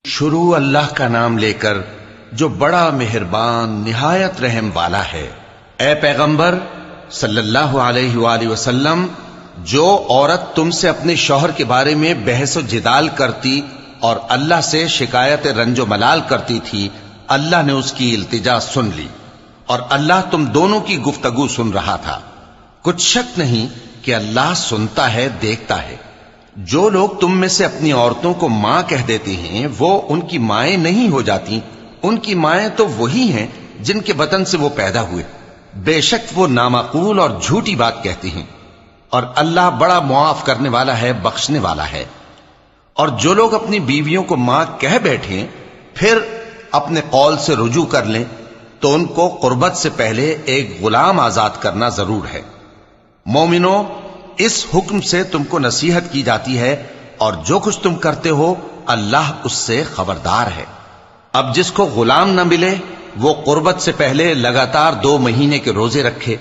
شروع اللہ کا نام لے کر جو بڑا مہربان نہایت رحم والا ہے۔ اے پیغمبر صلی اللہ علیہ وآلہ وسلم، جو عورت تم سے اپنے شوہر کے بارے میں بحث و جدال کرتی اور اللہ سے شکایت رنج و ملال کرتی تھی، اللہ نے اس کی التجا سن لی اور اللہ تم دونوں کی گفتگو سن رہا تھا۔ کچھ شک نہیں کہ اللہ سنتا ہے، دیکھتا ہے۔ جو لوگ تم میں سے اپنی عورتوں کو ماں کہہ دیتے ہیں وہ ان کی مائیں نہیں ہو جاتی، ان کی مائیں تو وہی ہیں جن کے بطن سے وہ پیدا ہوئے۔ بے شک وہ نامعقول اور جھوٹی بات کہتی ہیں، اور اللہ بڑا معاف کرنے والا ہے، بخشنے والا ہے۔ اور جو لوگ اپنی بیویوں کو ماں کہہ بیٹھیں پھر اپنے قول سے رجوع کر لیں تو ان کو قربت سے پہلے ایک غلام آزاد کرنا ضرور ہے۔ مومنوں، اس حکم سے تم کو نصیحت کی جاتی ہے اور جو کچھ تم کرتے ہو اللہ اس سے خبردار ہے۔ اب جس کو غلام نہ ملے وہ قربت سے پہلے لگاتار 2 مہینے کے روزے رکھے،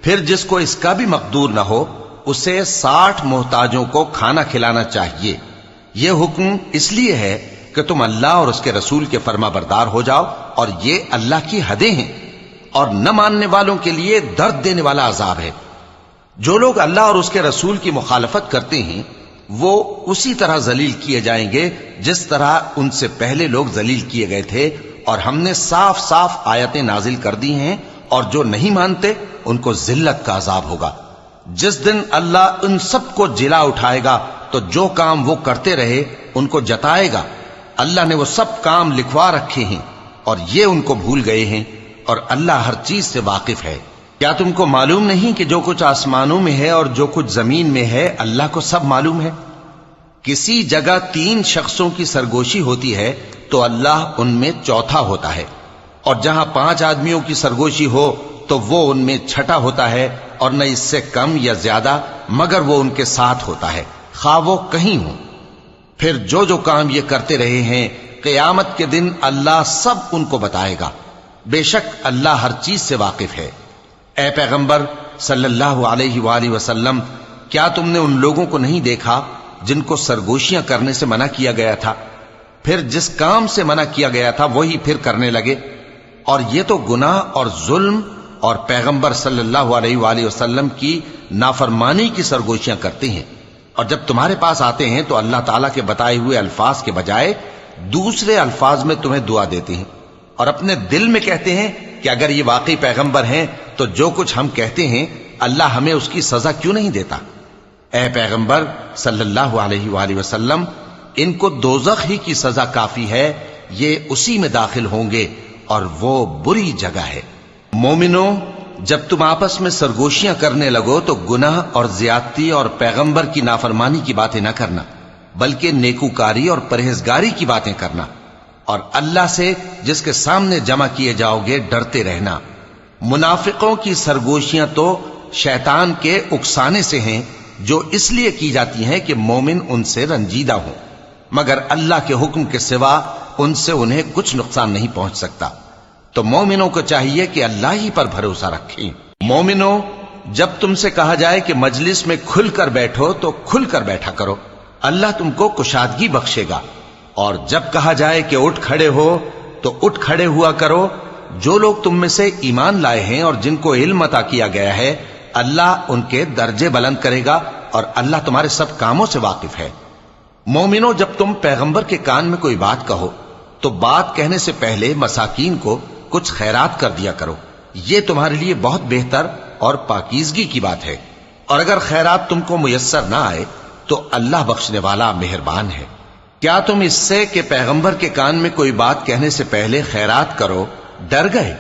پھر جس کو اس کا بھی مقدور نہ ہو اسے 60 محتاجوں کو کھانا کھلانا چاہیے۔ یہ حکم اس لیے ہے کہ تم اللہ اور اس کے رسول کے فرما بردار ہو جاؤ، اور یہ اللہ کی حدیں ہیں، اور نہ ماننے والوں کے لیے درد دینے والا عذاب ہے۔ جو لوگ اللہ اور اس کے رسول کی مخالفت کرتے ہیں وہ اسی طرح ذلیل کیے جائیں گے جس طرح ان سے پہلے لوگ ذلیل کیے گئے تھے، اور ہم نے صاف صاف آیتیں نازل کر دی ہیں، اور جو نہیں مانتے ان کو ذلت کا عذاب ہوگا۔ جس دن اللہ ان سب کو جلا اٹھائے گا تو جو کام وہ کرتے رہے ان کو جتائے گا۔ اللہ نے وہ سب کام لکھوا رکھے ہیں اور یہ ان کو بھول گئے ہیں، اور اللہ ہر چیز سے واقف ہے۔ کیا تم کو معلوم نہیں کہ جو کچھ آسمانوں میں ہے اور جو کچھ زمین میں ہے اللہ کو سب معلوم ہے؟ کسی جگہ 3 شخصوں کی سرگوشی ہوتی ہے تو اللہ ان میں چوتھا ہوتا ہے، اور جہاں 5 آدمیوں کی سرگوشی ہو تو وہ ان میں چھٹا ہوتا ہے، اور نہ اس سے کم یا زیادہ مگر وہ ان کے ساتھ ہوتا ہے، خواہ وہ کہیں ہوں۔ پھر جو جو کام یہ کرتے رہے ہیں قیامت کے دن اللہ سب ان کو بتائے گا۔ بے شک اللہ ہر چیز سے واقف ہے۔ اے پیغمبر صلی اللہ علیہ وآلہ وسلم، کیا تم نے ان لوگوں کو نہیں دیکھا جن کو سرگوشیاں کرنے سے منع کیا گیا تھا، پھر جس کام سے منع کیا گیا تھا وہی پھر کرنے لگے؟ اور یہ تو گناہ اور ظلم اور پیغمبر صلی اللہ علیہ وآلہ وسلم کی نافرمانی کی سرگوشیاں کرتے ہیں، اور جب تمہارے پاس آتے ہیں تو اللہ تعالیٰ کے بتائے ہوئے الفاظ کے بجائے دوسرے الفاظ میں تمہیں دعا دیتے ہیں، اور اپنے دل میں کہتے ہیں کہ اگر یہ واقعی پیغمبر ہیں تو جو کچھ ہم کہتے ہیں اللہ ہمیں اس کی سزا کیوں نہیں دیتا؟ اے پیغمبر صلی اللہ علیہ وآلہ وسلم، ان کو دوزخ ہی کی سزا کافی ہے، یہ اسی میں داخل ہوں گے اور وہ بری جگہ ہے۔ مومنوں، جب تم آپس میں سرگوشیاں کرنے لگو تو گناہ اور زیادتی اور پیغمبر کی نافرمانی کی باتیں نہ کرنا، بلکہ نیکوکاری اور پرہیزگاری کی باتیں کرنا، اور اللہ سے جس کے سامنے جمع کیے جاؤ گے ڈرتے رہنا۔ منافقوں کی سرگوشیاں تو شیطان کے اکسانے سے ہیں جو اس لیے کی جاتی ہیں کہ مومن ان سے رنجیدہ ہوں، مگر اللہ کے حکم کے سوا ان سے انہیں کچھ نقصان نہیں پہنچ سکتا۔ تو مومنوں کو چاہیے کہ اللہ ہی پر بھروسہ رکھیں۔ مومنوں، جب تم سے کہا جائے کہ مجلس میں کھل کر بیٹھو تو کھل کر بیٹھا کرو، اللہ تم کو کشادگی بخشے گا، اور جب کہا جائے کہ اٹھ کھڑے ہو تو اٹھ کھڑے ہوا کرو۔ جو لوگ تم میں سے ایمان لائے ہیں اور جن کو علم عطا کیا گیا ہے اللہ ان کے درجے بلند کرے گا، اور اللہ تمہارے سب کاموں سے واقف ہے۔ مومنوں، جب تم پیغمبر کے کان میں کوئی بات کہو تو بات کہنے سے پہلے مساکین کو کچھ خیرات کر دیا کرو، یہ تمہارے لیے بہت بہتر اور پاکیزگی کی بات ہے، اور اگر خیرات تم کو میسر نہ آئے تو اللہ بخشنے والا مہربان ہے۔ کیا تم اس سے کہ پیغمبر کے کان میں کوئی بات کہنے سے پہلے خیرات کرو ڈر گئے؟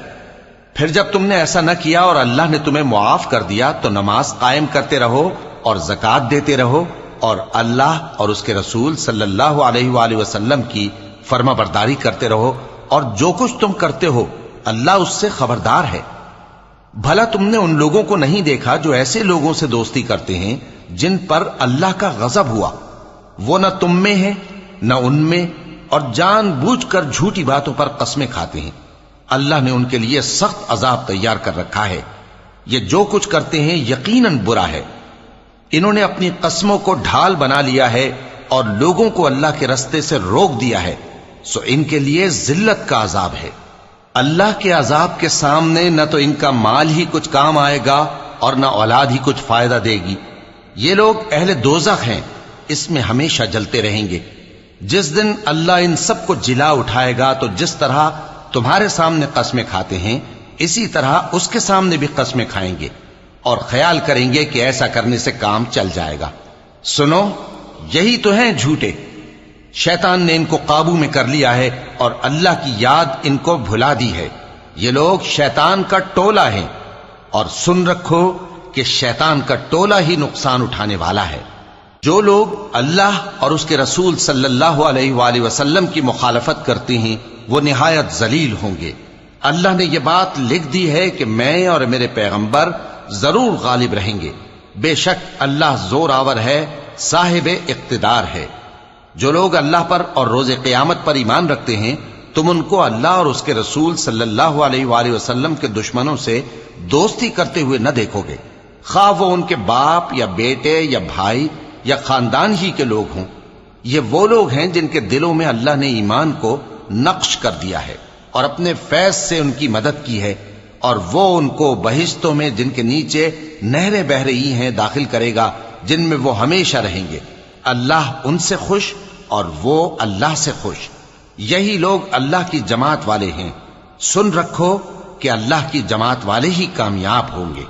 پھر جب تم نے ایسا نہ کیا اور اللہ نے تمہیں معاف کر دیا تو نماز قائم کرتے رہو اور زکوٰۃ دیتے رہو، اور اللہ اور اس کے رسول صلی اللہ علیہ وآلہ وسلم کی فرما برداری کرتے رہو، اور جو کچھ تم کرتے ہو اللہ اس سے خبردار ہے۔ بھلا تم نے ان لوگوں کو نہیں دیکھا جو ایسے لوگوں سے دوستی کرتے ہیں جن پر اللہ کا غضب ہوا؟ وہ نہ تم میں ہیں نہ ان میں، اور جان بوجھ کر جھوٹی باتوں پر قسمیں کھاتے ہیں۔ اللہ نے ان کے لیے سخت عذاب تیار کر رکھا ہے۔ یہ جو کچھ کرتے ہیں یقیناً برا ہے۔ انہوں نے اپنی قسموں کو ڈھال بنا لیا ہے اور لوگوں کو اللہ کے رستے سے روک دیا ہے۔ سو ان کے لیے ذلت کا عذاب ہے۔ اللہ کے عذاب کے سامنے نہ تو ان کا مال ہی کچھ کام آئے گا اور نہ اولاد ہی کچھ فائدہ دے گی۔ یہ لوگ اہل دوزخ ہیں، اس میں ہمیشہ جلتے رہیں گے۔ جس دن اللہ ان سب کو جلا اٹھائے گا تو جس طرح تمہارے سامنے قسمیں کھاتے ہیں اسی طرح اس کے سامنے بھی قسمیں کھائیں گے اور خیال کریں گے کہ ایسا کرنے سے کام چل جائے گا۔ سنو، یہی تو ہیں جھوٹے۔ شیطان نے ان کو قابو میں کر لیا ہے اور اللہ کی یاد ان کو بھلا دی ہے۔ یہ لوگ شیطان کا ٹولہ ہیں، اور سن رکھو کہ شیطان کا ٹولہ ہی نقصان اٹھانے والا ہے۔ جو لوگ اللہ اور اس کے رسول صلی اللہ علیہ وآلہ وسلم کی مخالفت کرتے ہیں وہ نہایت ذلیل ہوں گے۔ اللہ نے یہ بات لکھ دی ہے کہ میں اور میرے پیغمبر ضرور غالب رہیں گے۔ بے شک اللہ زور آور ہے، صاحب اقتدار ہے۔ جو لوگ اللہ پر اور روز قیامت پر ایمان رکھتے ہیں تم ان کو اللہ اور اس کے رسول صلی اللہ علیہ وآلہ وسلم کے دشمنوں سے دوستی کرتے ہوئے نہ دیکھو گے، خواہ وہ ان کے باپ یا بیٹے یا بھائی یا خاندان ہی کے لوگ ہوں۔ یہ وہ لوگ ہیں جن کے دلوں میں اللہ نے ایمان کو نقش کر دیا ہے اور اپنے فیض سے ان کی مدد کی ہے، اور وہ ان کو بہشتوں میں جن کے نیچے نہریں بہ رہی ہیں داخل کرے گا، جن میں وہ ہمیشہ رہیں گے۔ اللہ ان سے خوش اور وہ اللہ سے خوش۔ یہی لوگ اللہ کی جماعت والے ہیں۔ سن رکھو کہ اللہ کی جماعت والے ہی کامیاب ہوں گے۔